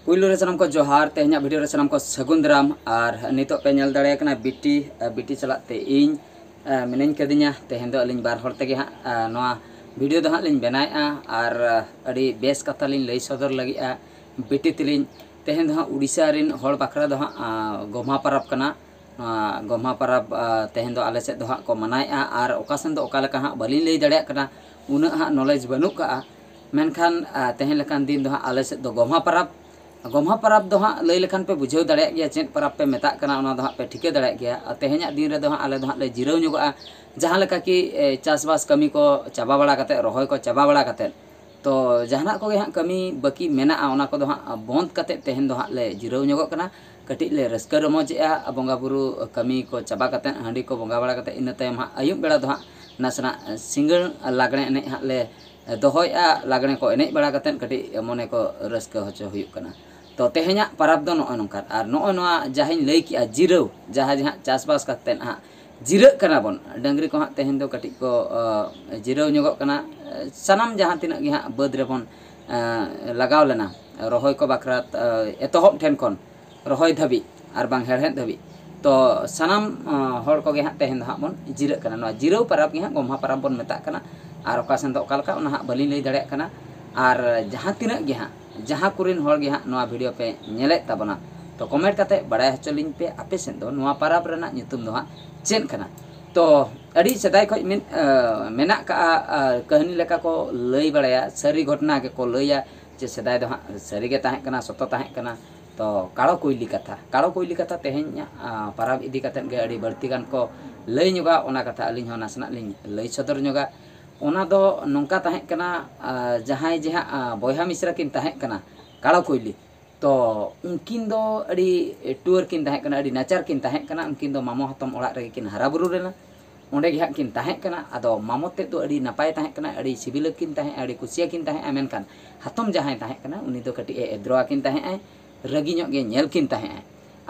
पुइलो रे सनम को जोहार तेहना वीडियो रे सनम को सगुन दाराम और नितो पे नेल दाड़े कना बिटी चलाते ते इन मिनन कदिnya तेहन दो अलिन बार हर तेगे हां नोआ वीडियो दो हां लिन बनाएआ और अड़ी बेस कथा लिन लई सदर लगिआ बिटी तिलिन तेहन दो हां उड़ीसा रिन हर बाखरा दो हां गोमा परब कना गोमा परब तेहन दो आले से दो हां को मनाएआ और ओकासन दो ओका लेका हां बलिन लई दाड़े कना उना हां नॉलेज बनु का मेनखान तेहन लेकान दिन दो हां आले से दो गोमा परब दो हाँ लई लेखान पे बुझाव दाड़े गया चेद परब पे मेता कना ओना दो हाँ पे ठिके दाड़े गया तेहना दिन रे दो हाँ आले दो हाँ ले जिराव ᱧᱚᱜᱚᱜᱼᱟ जहाँ लेका कि चासबास कमी को चाबा बड़ा कते रहोय को चाबा बड़ा कते तो जहाना को हाँ कमी बाकी मेना ओना को दो हाँ बंद कते तेहन दो हाँ ले जिराव ᱧᱚᱜᱚᱜ कना कटी ले रस्का रमोजेआ बंगा बुरु कमी को चाबा कते हांडी को बंगा बड़ा कते इन तायम हाँ आयुब बेड़ा दो हाँ नासना सिंगल लागणे एने हाँ ले दोहया लागणे को एने बड़ा कते कटी मने को रस्का होचो हुयुक कना तो तेहना परब दो नोय नोंकार और नोय नोआ जहां लई किया जिराव जहां जहां चासबास कते हाँ जिराग कना बन डंगरी को हाँ तेहन दो कटी को जिराव ᱧᱚᱜᱚᱜ कना सनम जहां तिना गे हाँ बद रे बन लगाव लेना रहोय को बाखरा एतहब ठेन खन रहोय धाबी और बांग हेड़हेद धाबी तो सनम हर को गे हाँ तेहन दो हाँ बन जिराग कना नोआ जिराव परब गे हाँ गोम्हा परब बन मेता कना और ओकासन दो ओका ओना हाँ बलिन लई दाड़े कना और जहां तिना गे हाँ जहाँ कुरिन हर गे हाँ नोआ वीडियो पे नेले ताबना तो कमेंट कते बड़ाय हचोलिन पे आपे सेन दो नोआ परब रेना nyutum दो हाँ चेन कना तो अड़ी सदाय खो मेना का कहानी लेका को लई बड़ाया सारी घटना के को लैया जे सदाय दो हाँ सारी गे ताहे कना सतो ताहे कना तो काड़ो कोइली कथा तेहन परब इदी कते गे अड़ी बड़ती गान को लई ᱧᱚᱜᱟ ओना कथा अलिन हो नासना लिन लई सदर ᱧᱚᱜᱟ ओना दो नोंका ताहे कना जहां जे हाँ बयहा मिश्रा किन ताहे कना काड़ो कोइली तो उनकिन दो अड़ी टूर किन ताहे कना अड़ी नाचार किन ताहे कना उनकिन दो मामो हतम ओड़ा रे किन हरा बुरु रेना ओंडे गे हाँ किन ताहे कना आदो मामो ते दो अड़ी नापाय ताहे कना अड़ी सिबिल किन ताहे अड़ी कुसिया किन ताहे मेनखान हतम जहां ताहे कना उनी दो कटी एद्रोआ किन ताहे रगी ᱧᱚᱜ गे नेल किन ताहे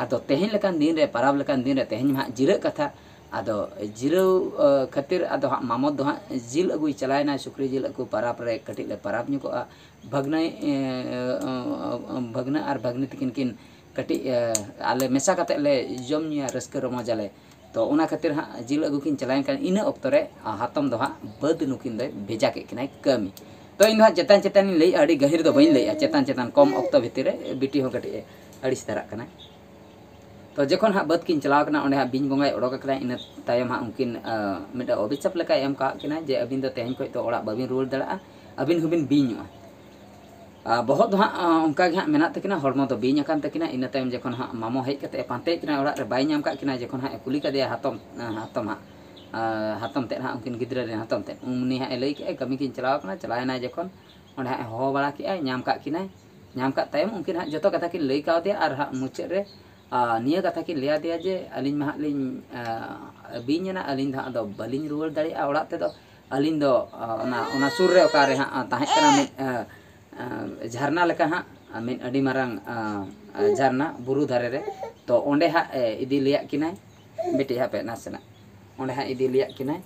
आदो तेहन लेकान दिन रे परब लेकान दिन रे तेहन हाँ जिरा कथा आदो जिराव खातिर आदो हाँ मामो दो हाँ जिल अगुई चलायना सुक्री जिल अगु परब रे कटी ले परब ᱧᱚᱜᱚᱜᱼᱟ भगना और भगनी तकिन किन कटी आले मेसा कते ले जम ᱧᱩᱭᱟ रस्क रमोजाले तो ओना खातिर हाँ जिल अगु किन चलायन कान इन ऑक्तो रे हातम दो हाँ बद नुकिन दो भेजा के किनाय कमी तो इन हाँ चेतान चेतान लई अड़ी गहिर दो बइन लई चेतान चेतान कम ऑक्तो भितर रे बिटी हो कटी अड़िस तरक कना तो जखन हाँ बद किन चलाव कना ओंडे हाँ बिन बंगाय ओडोक कना इन तायम हाँ उनकिन मिटा अभिशाप लेका एम का किना जे अबिन दो तेहन खय तो ओड़ा बाबिन रुवार दाड़ा अबिन हबिन बिन बहुत हाँ उनका हाँ मेना तकिना हड़मो तो बीन अकान तकिना इन तायम जखन हाँ मामो हेज कते पांते किना ओड़ा रे बाय नाम का किना जखन हाँ कुली कदे हातम हातम ते हाँ उनकिन गिद्रा रे हातम ते उनी हाँ लई के कमी किन चलाव कना चलायना जखन ओंडे हाँ हो बड़ा के नाम का किना नाम का तायम उनकिन हाँ जतो कथा किन लई काव दे और हाँ मुचे रे निया कथा किन लिया दिया जे अलिन मा लिन बीना अलिन दा दो बलिन रुवार दाड़ी ओड़ा ते दो अलिन दो ओना सुर रे ओका रे हाँ ताहे कना झरना लेका हाँ मिन अड़ी मारंग झरना बुरु धारे रे तो ओंडे हाँ इदी लिया किनाय बेटी हाँ पे नासना ओंडे हाँ इदी लिया किनाय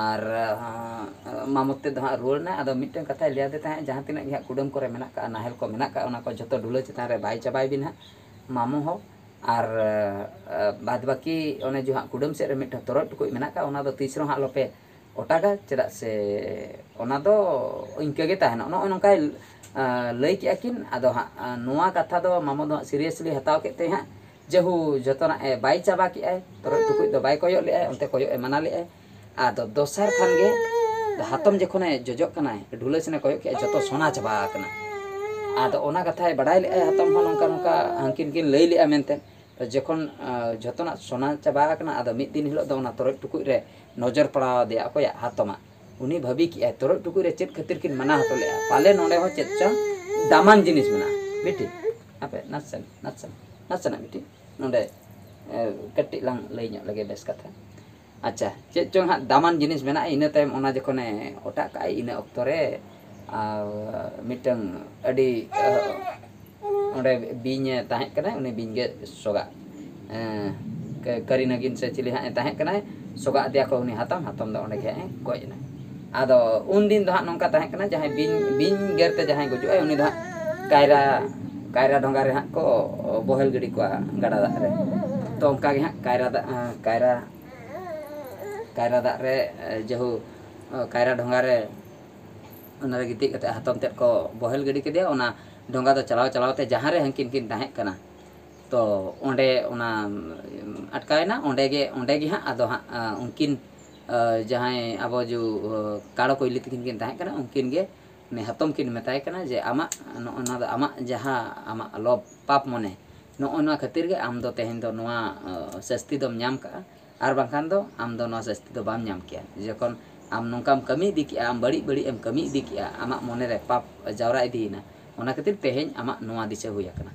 और मामोते दो हाँ रुवारना आदो मिटन कथा लिया देता है जहाँ तिना गे हाँ कुडम को रे मेना का नाहेल को मेना का ओना को जतो ढुला चितान रे बाय चाबाय बिन हाँ मामो हो और बाद बाकी ओने जो हाँ कुडम से रे मिट तोरट टुकुई मेना का ओना दो तीसरो हाँ लोपे ओटागा चेदा से ओना दो इनके गे ताहेना नो नोंका लई के किन आदो हाँ नोआ कथा दो मामो दो सीरियसली हताव केते हाँ जहु जतना बाय चाबा के आय तोरट टुकुई दो बाय कोयो ले आय ओनते कोयो मना ले आय आदो दोसर खान गे हातम जखने जजक कना ढुले सने कोयो के जतो सोना चाबा कना आदो ओना कथा बडाय ले आय हातम हो नोंका नोंका हंकिन किन लई ले आ मेनते तो जखन जतना सोना चाबा कना आदो मिद दिन हिलो दो ओना तोरट टुकुई रे नजर पड़ा दे अकोया हातमा उनी भाभी कि तोरट टुकुई रे चेत खातिर किन मना हतो ले पाले नोंडे हो चेत च दामान जिनिस मेना बेटी आपे नाचना बेटी नोंडे कट्टी लांग लई ᱧᱚᱜ लगे बेस कथा अच्छा चेत चों हाँ दामान जिनिस मेना इन तायम ओना जखने ओटा काई इन ऑक्तो रे मिटंग अडी ओंडे बिन ताहे कना उनी बिन गे सोगा करी नगिन से चिली हाँ ताहे कना सोगा दिया को उनी हातम दो ओंडे गे गजना आदो उन दिन दो हाँ नोंका ताहे कना जहां बिन गेरते जहां गुजुआ उनी दो कायरा ᱠᱟᱭᱨᱟ ᱰᱷᱚᱸᱜᱟ ᱨᱮ ᱦᱟᱸᱜ ᱠᱚ ᱵᱚᱦᱮᱞ ᱜᱤᱰᱤ ᱠᱚᱣᱟ ᱜᱟᱰᱟ ᱫᱟᱜ ᱨᱮ ᱛᱚ ᱚᱱᱠᱟ ᱜᱮ ᱦᱟᱸᱜ ᱠᱟᱭᱨᱟ ᱫᱟᱜ ᱨᱮ ᱡᱮᱦᱩ ᱠᱟᱭᱨᱟ ᱰᱷᱚᱸᱜᱟ ᱨᱮ ᱚᱱᱟ ᱨᱮ ᱜᱤᱛᱤᱡ ᱠᱟᱛᱮ ᱦᱟᱛᱚᱢ ᱛᱮᱫ ᱠᱚ ᱵᱚᱦᱮᱞ ᱜᱤᱰᱤ ᱠᱮᱫᱮᱭᱟ ᱚᱱᱟ ᱰᱷᱚᱸᱜᱟ ᱫᱚ ᱪᱟᱞᱟᱣ ᱛᱮ ᱡᱟᱦᱟᱸ ᱨᱮ ᱦᱟᱹᱱᱠᱤᱱ ᱠᱤᱱ ᱛᱟᱦᱮᱸ ᱠᱟᱱᱟ तो ओंडे ओना अटकायना ओंडे गे हाँ आदो हाँ उनकिन जहाँ अब जो काड़ो कोइली तकिन किन ताहें कना उनकिन गे ने हतम किन मेताय कना जे आमा नोना द आमा जहाँ आमा लो पाप मने नोना खातिर गे आम दो तेहेन दो नोआ सस्ती दम न्याम का आर बांखान दो आम दो नोआ सस्ती दो बाम न्याम किया जखन आम नोंकाम कमी दी किया आम बड़ी बड़ी एम कमी दी किया आमा मने रे पाप जावरा इदीना ओना खातिर तेहेन आमा नोआ दिसे हुया कना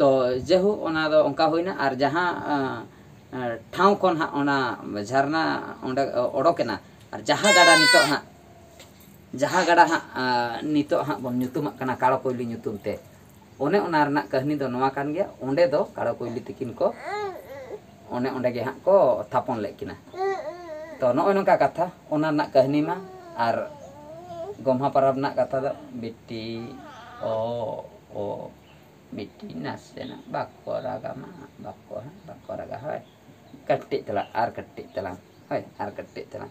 तो जेहू ओना दो ओंका होइना आर जहाँ ठाव खन हाँ ओना झरना ओंडे ओडोकेना आर जहाँ गाड़ा हाँ नितो हाँ बन nyutumak kana कालो कोइली nyutum ते ओने ओना रना कहनी दो नोआ कान गया ओंडे दो कालो कोइली तकिन को ओने ओंडे गे हाँ को थापन लेकिना तो नोय नोंका कथा ओना रना कहनी मा आर गोम्हा परब ना कथा दो बिटी ओ बिटी नासेना बाको रागा मा बाको रागा है कट्टी तला आर कट्टी तला है आर कट्टी तला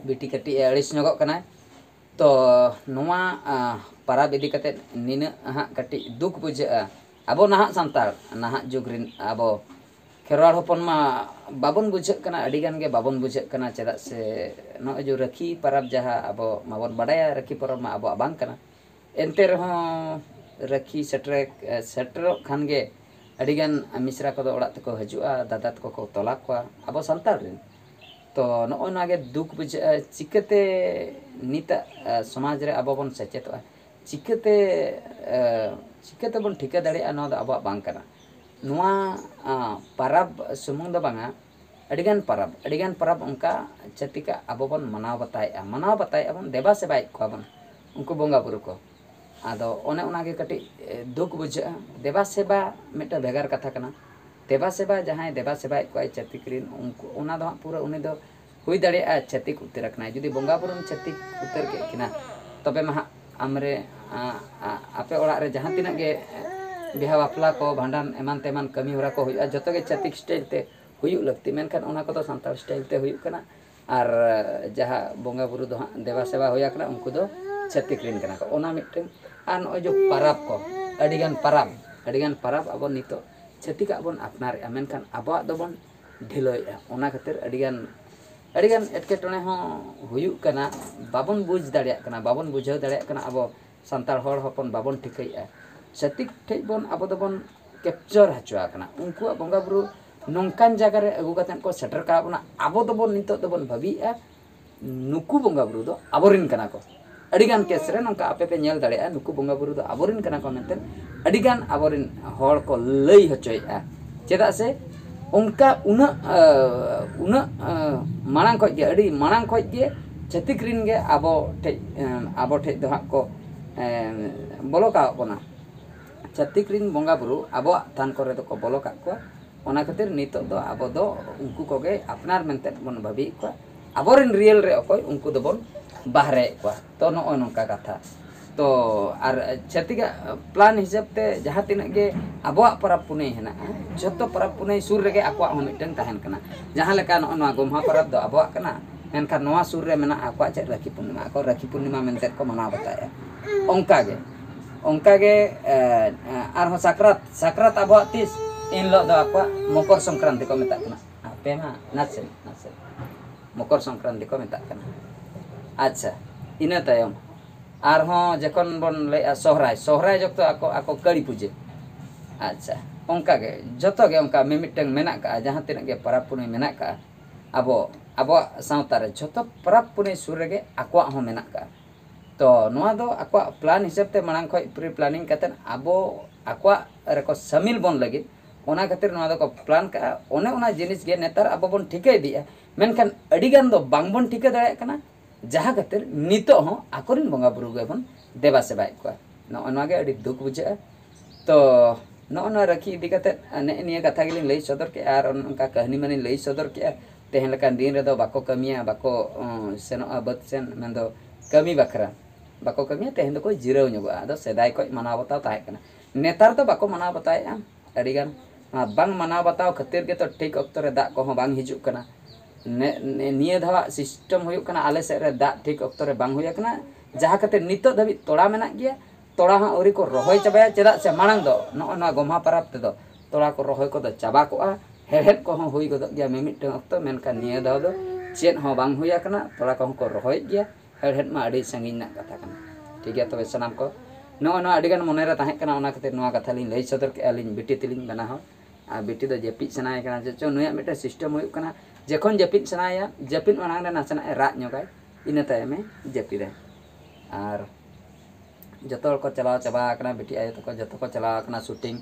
बिटी कट्टी अड़िस नगो कना तो नोआ परब इदी कते निना हाँ कट्टी दुख बुझे अब नाहा सांतार नाहा जुगरिन अब खेरवाड़ हपन मा बाबन बुझे कना अड़ी गान गे बाबन बुझे कना चेदा से नो जो रखी परब जहाँ अब माबन बडाया रखी परब मा अब बांग कना एनते रहो रखी सेटर खान गे अड़ीगान मिश्रा को ओड़ा तको हजुआ दादा तको को तोला को अब सांतार रिन तो नोय नागे दुख बुझे चिकते निता समाज रे अब बन सचेतवा चिकते बन ठिका दाड़े नो द अब बांग कना नोआ परब सुमुंग दो बांगा अड़ीगान परब उनका चतिका अब बन मनाव बताए बन देवा सेवाय को बन उनको बोंगा बुरु को आदो ओने ओनागे कटी दुख बुझे देवा सेवा मिटा भेगार कथा कना देवा सेवा जहाँ देवा सेवा को छत्तीकरीन उनको ओना दो पूरा उनी दो हुई दाड़े छत्तीक उतर रखना जुदी बोंगा बुरु छत्तीक उतर के किना तबे मा आमरे आपे ओड़ा रे जहाँ तिना गे बिहा बापला को भांडान एमान तेमान कमी होरा को हुआ जतो गे छत्तीक स्टाइल ते हुयु लगती मेनखान ओना को तो सांताल स्टाइल ते हुयु कना आर जहाँ बोंगा बुरु दो देवा सेवा होया कना उनको दो छत्तीकरीन कना को ओना मिटन आर नो जो परब को अड़ीगान परब अब नितो छत्तीक बन अपनार मेनखान अब दो बन ढिलोया ओना खातिर अड़ीगान एटकेटोने हो हुयु कना बाबन बुझ दाड़िया कना बाबन बुझाव दाड़िया कना अब सांताल हर हपन बाबन ठिकैया छत्तीक ठेज बन अब दो बन कैप्चर हचुआ कना उनको बोंगा बुरु नोंकान जगह रे अगु कतेन को सेटर का बना अब दो बन नितो दो बन भाबिया नुकु बोंगा बुरु दो अबोरिन कना को अड़ीगान केस रे नोंका आपे पे नेल दाड़िया नुकु बोंगा बुरु दो अबोरिन कना को मेंते अड़ीगान अबोरिन हर को लई हचोया चेदा से उनका उना मांग खो गे अड़ी मांग खो गे छत्तीक रिन गे आबो ठे दो हां को बोलो का कोना छत्तीक रिन बोंगा बुरु आबो थान करे दो को बोलो का को ओना खातिर नितो दो आबो दो उनको कोगे अपनार मेंते बन भाबी को आबोरिन रियल रे अकोय उनको दो बन बाहरे को तो नो नोंका कथा तो आर छत्तीक प्लान हिसाब ते जहाँ तिना गे आबोआ परब पुनई हेना जतो परब पुनई सुर रे आकोआ हो मिटन ताहेन कना जहाँ लेका नो गोम्हा परब दो आबोआ कना मेनखान नोआ सुर रे मेना आकोआ चे राखी पूर्णिमा मेनते को मनाव बताया ओंका गे आर हो साकरात आबोआ तीस इन लो दो आकोआ मकर संक्रांति को मेता कना आपे मा नासे मकर संक्रांति को मेता कना अच्छा इना तायम आर हो जखन बन ले सोहराय जतो आको कड़ी पूजे अच्छा ओंका गे जतो गे ओंका मिमिटंग मेना का जहाँ तिना गे परब पुनई मेना का अब सावता रे जतो परब पुनई सुर रे आको हो मेना का तो नोआ दो आको प्लान हिसाब ते मांग खय प्री प्लानिंग कतन आबो आको रे को शामिल बन लगी ओना खातिर नोआ दो को प्लान का ओने ओना जिनिस गे नेतार अब बन ठिकै दिया मेनखान अड़ीगान दो बांग बन ठिकै दाड़े कना जहाँ खातिर नितो हो आकोरिन बोंगा बुरु गे बन देवा सेवाय को नो गे अड़ी दुख बुझे तो नो रखी इदी कते ने निया कथा गिलिन लई सदर के आर उनका कहानी माने लई सदर के तेहन लकान दिन रे दो बाको कमिया बाको सेनो बत सेन मेन दो कमी बखरा bako kami tehen do ko jirau nyoba ado sedai ko manaw bataw tahe kana netar do bako manaw bataw adi gan bang manaw bataw khatir ge to ठीक okto re dak ko bang hijuk kana niya dhawa sistem huyuk kana ale se re dak ठीक okto re bang huya kana jaha kate nitok dhabi tola menak gya tola ha ori ko rohoy cabaya cedak se manang do no na gomha parap te do tola ko rohoy ko do caba ko a hehet ko hui godok gya memit teng okto menkan niya dhaw do chet ho bang huya kana tola ko rohoy gya hehet ma adi sangin nak kata kana ठीक है तो sanam ko no adi gan monera tahe kana ona kate noa katha lin lei sodor ke alin biti tilin bana ho a biti do jepit sanai kana je cho nuya meta system huyuk kana jekon jepit sanaya jepit manang na nasana rak nyokai ina tayame jepit ar joto ko chala chaba kana biti ayo to ko joto ko chala kana shooting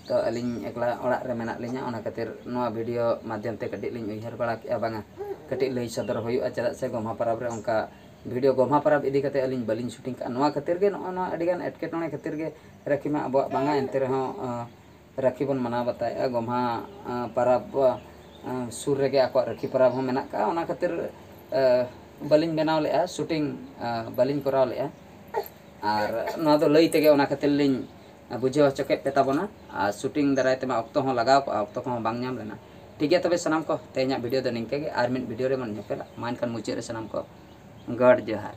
to alin ekla orak re menak linya ona katir noa video madhyam te kadik lin uihar bala ke abanga katik lei sodor huyuk acara se gomha parab re onka video gomha parab idi kate alin balin shooting ka noa katir ge no adigan etketone katir ge rakhi ma abo banga enter ho rakhi bon mana batai gomha parab sur rege ako rakhi parab ho menak ka ona katir balin benaw le shooting balin koraw le ar noa do lei tege ona katir lin bujhaw choke peta bona shooting darai te ma okto ho lagaw ko okto ko bang nyam lena ठीक है तबे सनाम को तेहना video दो निंके गे are मिन video रे मन nyepela मान kan mucik re sanam ko God johar।